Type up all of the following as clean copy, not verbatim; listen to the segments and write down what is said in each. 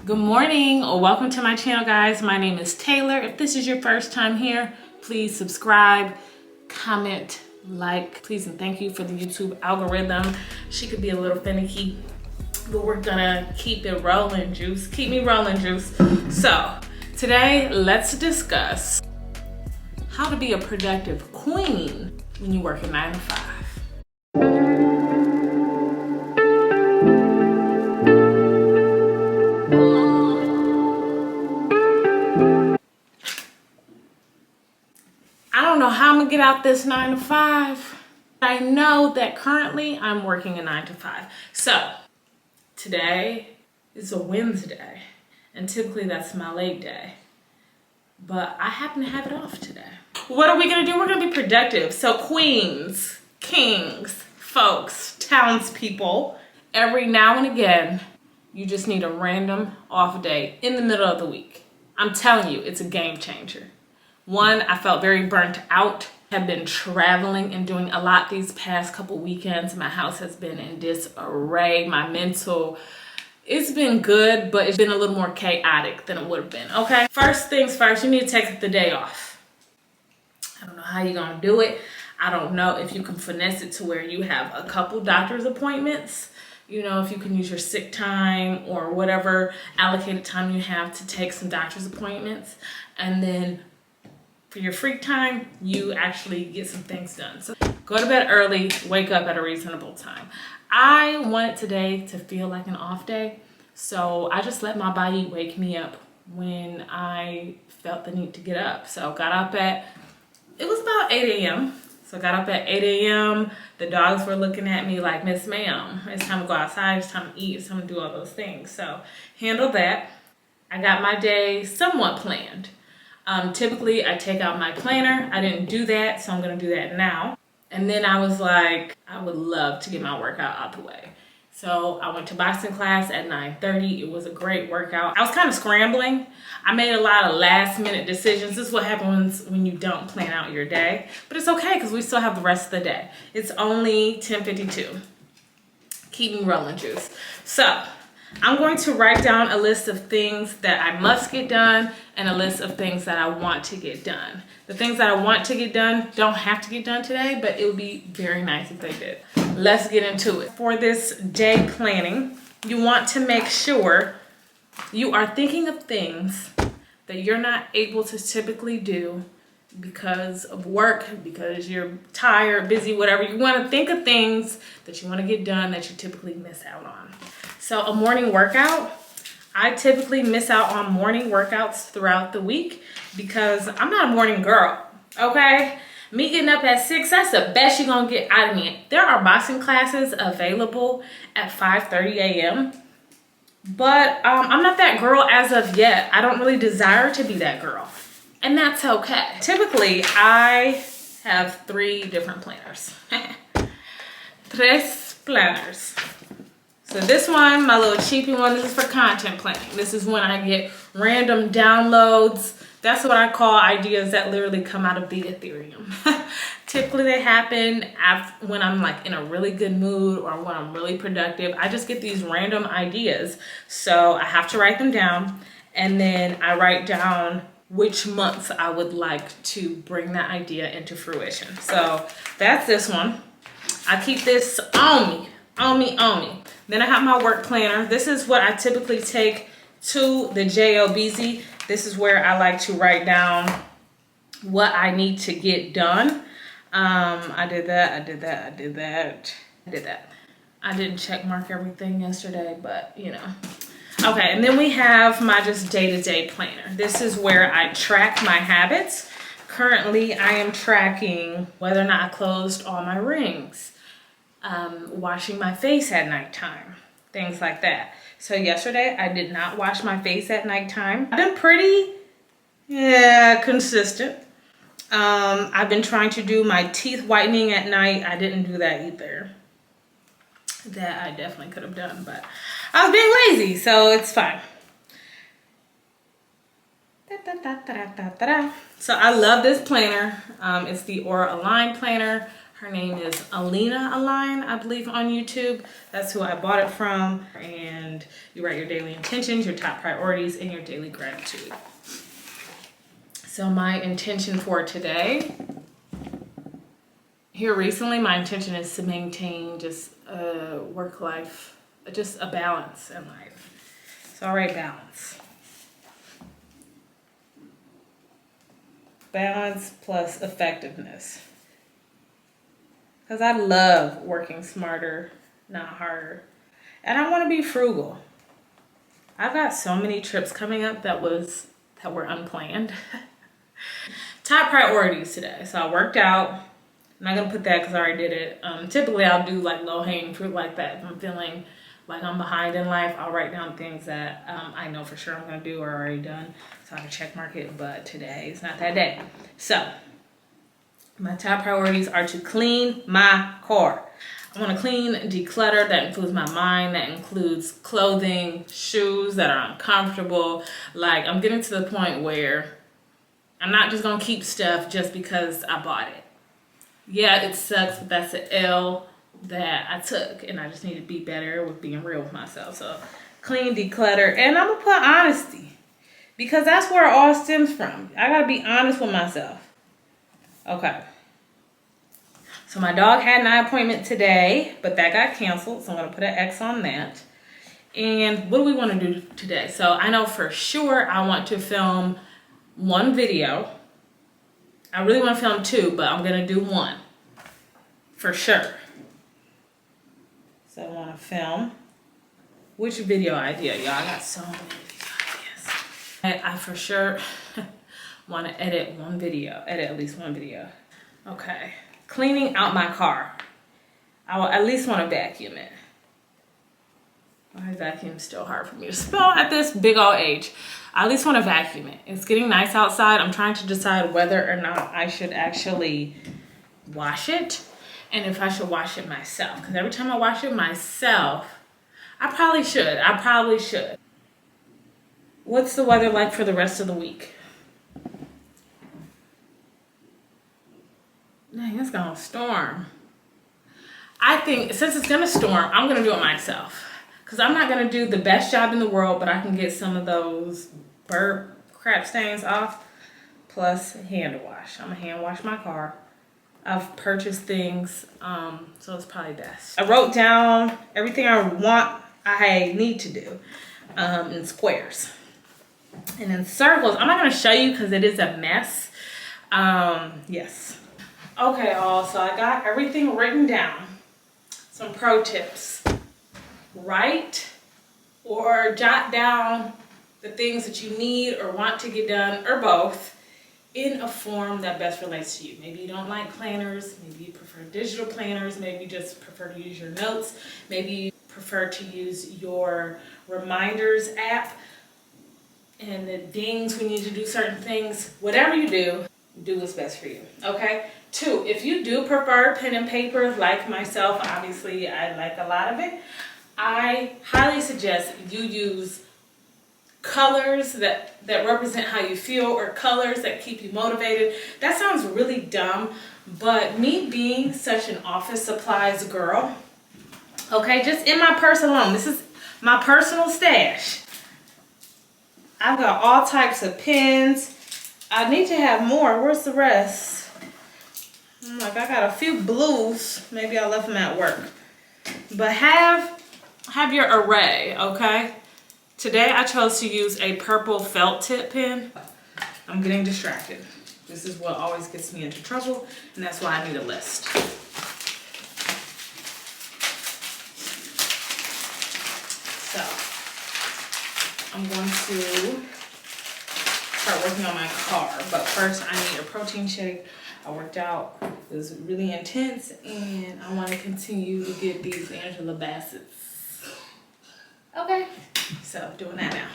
Good morning or welcome to my channel, guys. My name is Taylor. If this is your first time here, please subscribe, comment, like, please and thank you for the YouTube algorithm. She could be a little finicky, but we're gonna keep it rolling, juice. Keep me rolling, juice. So today, let's discuss how to be a productive queen when you work a 9 to 5. I don't know how I'm gonna get out this 9 to 5. I know that currently I'm working a 9 to 5. So today is a Wednesday, and typically that's my late day, but I happen to have it off today. What are we gonna do? We're gonna be productive. So queens, kings, folks, townspeople, every now and again, you just need a random off day in the middle of the week. I'm telling you, it's a game changer. One, I felt very burnt out. Have been traveling and doing a lot these past couple weekends. My house has been in disarray. My mental, it's been good, but it's been a little more chaotic than it would have been, okay? First things first, you need to take the day off. I don't know how you're gonna do it. I don't know if you can finesse it to where you have a couple doctor's appointments. You know, if you can use your sick time or whatever allocated time you have to take some doctor's appointments, and then for your free time, you actually get some things done. So go to bed early, wake up at a reasonable time. I wanted today to feel like an off day, so I just let my body wake me up when I felt the need to get up. So got up at, it was about 8 a.m. So I got up at 8 a.m. The dogs were looking at me like, Miss Ma'am, it's time to go outside, it's time to eat, it's time to do all those things. So handle that. I got my day somewhat planned. Typically I take out my planner. I didn't do that, so I'm gonna do that now. And then I was like, I would love to get my workout out the way. So I went to boxing class at 9:30. It was a great workout. I was kind of scrambling. I made a lot of last minute decisions. This is what happens when you don't plan out your day. But it's okay because we still have the rest of the day. It's only 10:52. Keep me rolling, juice. So I'm going to write down a list of things that I must get done and a list of things that I want to get done. The things that I want to get done don't have to get done today, but it would be very nice if they did. Let's get into it. For this day planning, you want to make sure you are thinking of things that you're not able to typically do because of work, because you're tired, busy, whatever. You want to think of things that you want to get done that you typically miss out on. So a morning workout, I typically miss out on morning workouts throughout the week because I'm not a morning girl, okay? Me getting up at 6, that's the best you're gonna get out of me. There are boxing classes available at 5:30 a.m. But I'm not that girl as of yet. I don't really desire to be that girl, and that's okay. Typically, I have 3 different planners. Tres planners. So this one, my little cheapy one, this is for content planning. This is when I get random downloads. That's what I call ideas that literally come out of the Ethereum. Typically they happen when I'm like in a really good mood or when I'm really productive. I just get these random ideas. So I have to write them down, and then I write down which months I would like to bring that idea into fruition. So that's this one. I keep this on me. Then I have my work planner. This is what I typically take to the JLBZ. This is where I like to write down what I need to get done. I did that. I didn't check mark everything yesterday, but you know. Okay, and then we have my just day-to-day planner. This is where I track my habits. Currently, I am tracking whether or not I closed all my rings. Washing my face at nighttime, things like that. So yesterday I did not wash my face at nighttime. I've been pretty, consistent. I've been trying to do my teeth whitening at night. I didn't do that either. That I definitely could have done, but I was being lazy, so it's fine. So I love this planner. It's the Aura Align planner. Her name is Alina Align, I believe, on YouTube. That's who I bought it from. And you write your daily intentions, your top priorities, and your daily gratitude. So my intention for today, here recently, my intention is to maintain just a work life, just a balance in life. So I'll write balance. Balance plus effectiveness. Because I love working smarter, not harder. And I want to be frugal. I've got so many trips coming up that were unplanned. Top priorities today. So I worked out. I'm not going to put that because I already did it. Typically, I'll do like low-hanging fruit like that. If I'm feeling like I'm behind in life, I'll write down things that I know for sure I'm going to do or already done. So I can check mark it. But today is not that day. So my top priorities are to clean my car. I want to clean, declutter. That includes my mind. That includes clothing, shoes that are uncomfortable. Like, I'm getting to the point where I'm not just going to keep stuff just because I bought it. Yeah, it sucks, but that's the L that I took. And I just need to be better with being real with myself. So clean, declutter. And I'm going to put honesty. Because that's where it all stems from. I got to be honest with myself. Okay. So my dog had an eye appointment today, but that got canceled. So I'm going to put an X on that. And what do we want to do today? So I know for sure I want to film one video. I really want to film two, but I'm going to do one. For sure. So I want to film. Which video idea, y'all? I got so many video ideas. I for sure want to edit one video. Edit at least one video. Okay. Cleaning out my car. I will at least want to vacuum it. Why is vacuum still hard for me to spell at this big old age? I at least want to vacuum it. It's getting nice outside. I'm trying to decide whether or not I should actually wash it and if I should wash it myself. Because every time I wash it myself, I probably should. What's the weather like for the rest of the week? Dang, it's gonna storm. I think since it's gonna storm, I'm gonna do it myself. Because I'm not gonna do the best job in the world, but I can get some of those burp crap stains off. Plus hand wash. I'm gonna hand wash my car. I've purchased things, so it's probably best. I wrote down everything I need to do in squares. And in circles, I'm not gonna show you because it is a mess. Yes. Okay, all, so I got everything written down. Some pro tips. Write or jot down the things that you need or want to get done, or both, in a form that best relates to you. Maybe you don't like planners, maybe you prefer digital planners, maybe you just prefer to use your notes, maybe you prefer to use your reminders app and the dings when you need to do certain things. Whatever you do what's best for you, okay? 2, if you do prefer pen and paper like myself, obviously I like a lot of it, I highly suggest you use colors that represent how you feel or colors that keep you motivated. That sounds really dumb, but me being such an office supplies girl, okay, just in my purse alone, this is my personal stash. I've got all types of pens. I need to have more. Where's the rest? Like, I got a few blues. Maybe I left them at work. But have your array, okay? Today I chose to use a purple felt tip pen. I'm getting distracted. This is what always gets me into trouble, and that's why I need a list. So, I'm going to start working on my car, but first I need a protein shake. I worked out, it was really intense, and I want to continue to get these Angela Bassett's. Okay, so doing that now.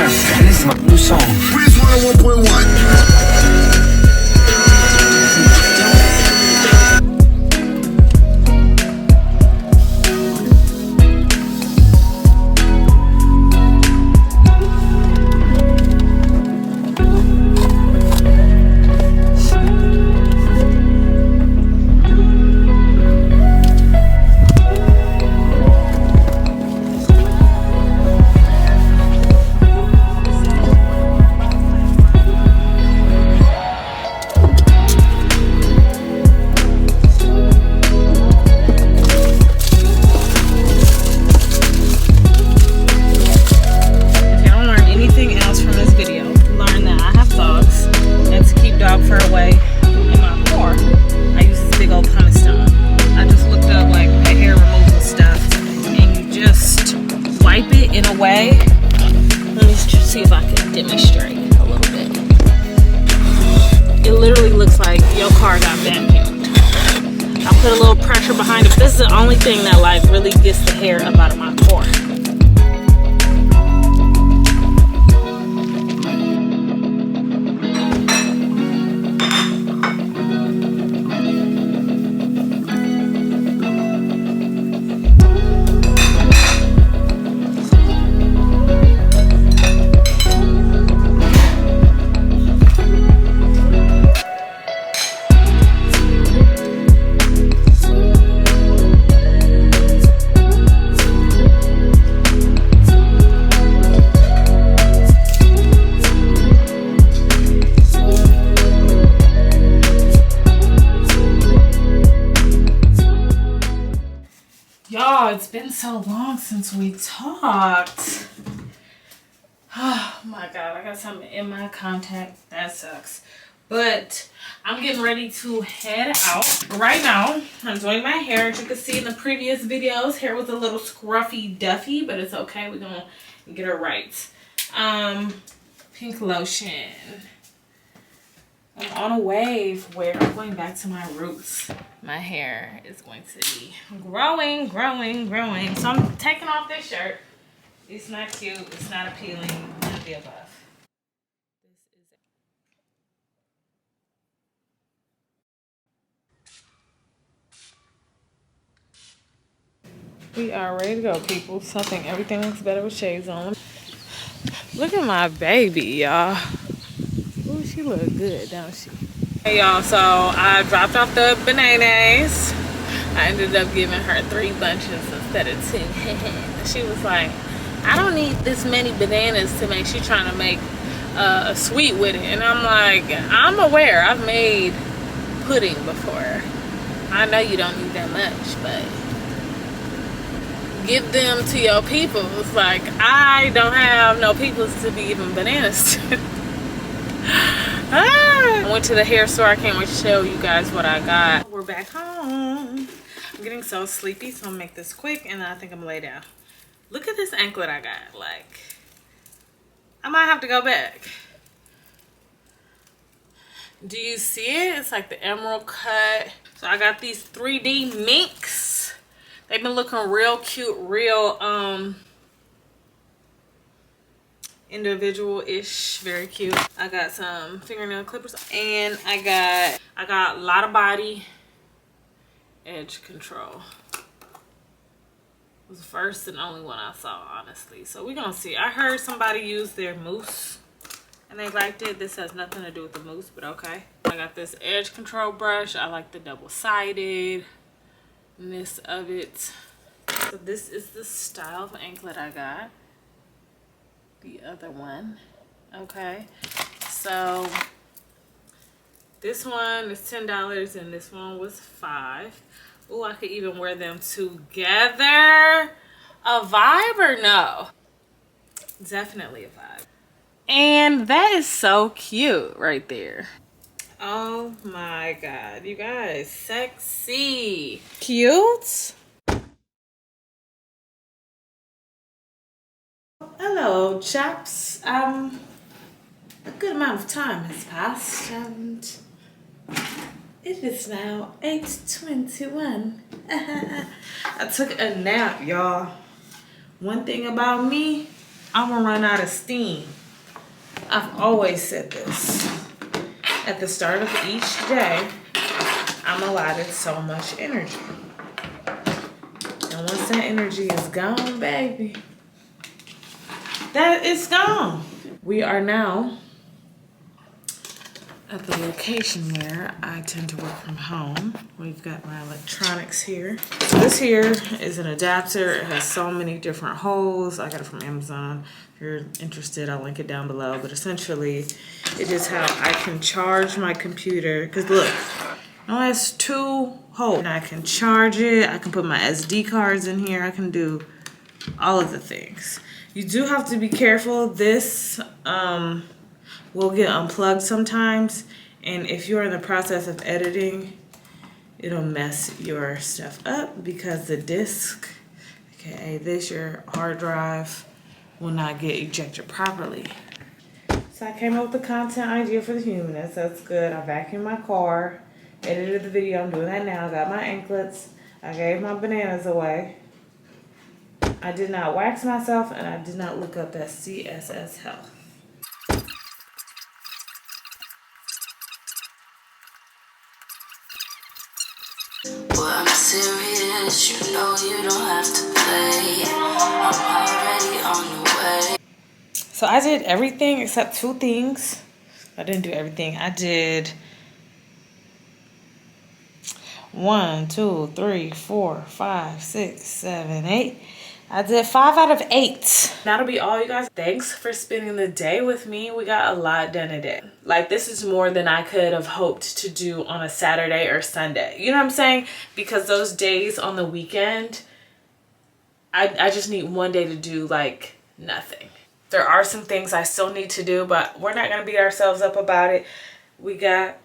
and this is my new song. Please 101.1. Put a little pressure behind it. This is the only thing that like really gets the hair up out of my core. Y'all, it's been so long since we talked. Oh my God, I got something in my contact. That sucks. But I'm getting ready to head out. Right now, I'm doing my hair. As you can see in the previous videos, hair was a little scruffy duffy, but it's okay. We're gonna get her right. Pink lotion. I'm on a wave where I'm going back to my roots. My hair is going to be growing. So I'm taking off this shirt. It's not cute. It's not appealing. None of the above. We are ready to go, people. So I think everything looks better with shades on. Look at my baby, y'all. Ooh, she look good, don't she? Hey, y'all. So I dropped off the bananas. I ended up giving her 3 bunches instead of 2. She was like, I don't need this many bananas to make. She's trying to make a sweet with it. And I'm like, I'm aware. I've made pudding before. I know you don't need that much, but give them to your people. It's like, I don't have no peoples to be giving bananas to. I went to the hair store. I can't wait to show you guys what I got. We're back home. I'm getting so sleepy, so I'm gonna make this quick and I think I'm gonna lay down. Look at this anklet I got. Like, I might have to go back. Do you see it? It's like the emerald cut. So I got these 3D minks. They've been looking real cute, real individual-ish, very cute. I got some fingernail clippers and I got a lot of body edge control. It was the first and only one I saw, honestly. So we're gonna see. I heard somebody use their mousse and they liked it. This has nothing to do with the mousse, but okay. I got this edge control brush. I like the double-sidedness of it. So this is the style of anklet I got. The other one. Okay. So this one is $10 and this one was $5. Oh, I could even wear them together. A vibe or no? Definitely a vibe. And that is so cute right there. Oh my God, you guys, sexy. Cute. Hello, chaps. A good amount of time has passed and it is now 8:21. I took a nap, y'all. One thing about me, I'm gonna run out of steam. I've always said this. At the start of each day, I'm allotted so much energy. And once that energy is gone, baby, that is gone. We are now at the location where I tend to work from home. We've got my electronics here. So this here is an adapter. It has so many different holes. I got it from Amazon. If you're interested, I'll link it down below. But essentially, it is how I can charge my computer. Because look, it only has 2 holes. And I can charge it. I can put my SD cards in here. I can do all of the things. You do have to be careful. This will get unplugged sometimes. And if you're in the process of editing, it'll mess your stuff up because the disk, aka this, your hard drive, will not get ejected properly. So I came up with the content idea for the humanists. That's good. I vacuumed my car, edited the video. I'm doing that now. Got my anklets. I gave my bananas away. I did not wax myself, and I did not look up that CSS health. Well, I'm serious, you know you don't have to play. I'm already on the way. So I did everything except 2 things. I didn't do everything. I did 1, 2, 3, 4, 5, 6, 7, 8. I did 5 out of 8. That'll be all, you guys. Thanks for spending the day with me. We got a lot done today. Like, this is more than I could have hoped to do on a Saturday or Sunday. You know what I'm saying? Because those days on the weekend, I just need one day to do like nothing. There are some things I still need to do, but we're not going to beat ourselves up about it. We got,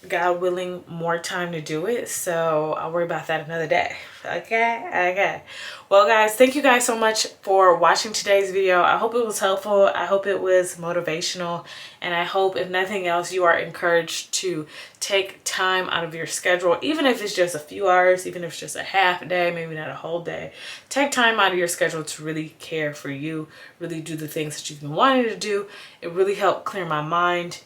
God willing, more time to do it, so I'll worry about that another day. Okay. Well, guys, thank you guys so much for watching today's video. I hope it was helpful. I hope it was motivational, and I hope, if nothing else, you are encouraged to take time out of your schedule, even if it's just a few hours, even if it's just a half day, maybe not a whole day. Take time out of your schedule to really care for you, really do the things that you've been wanting to do. It really helped clear my mind,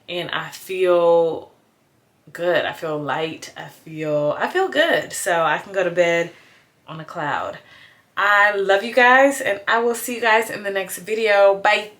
and I feel good. I feel light. I feel good. So I can go to bed on a cloud. I love you guys, and I will see you guys in the next video. Bye.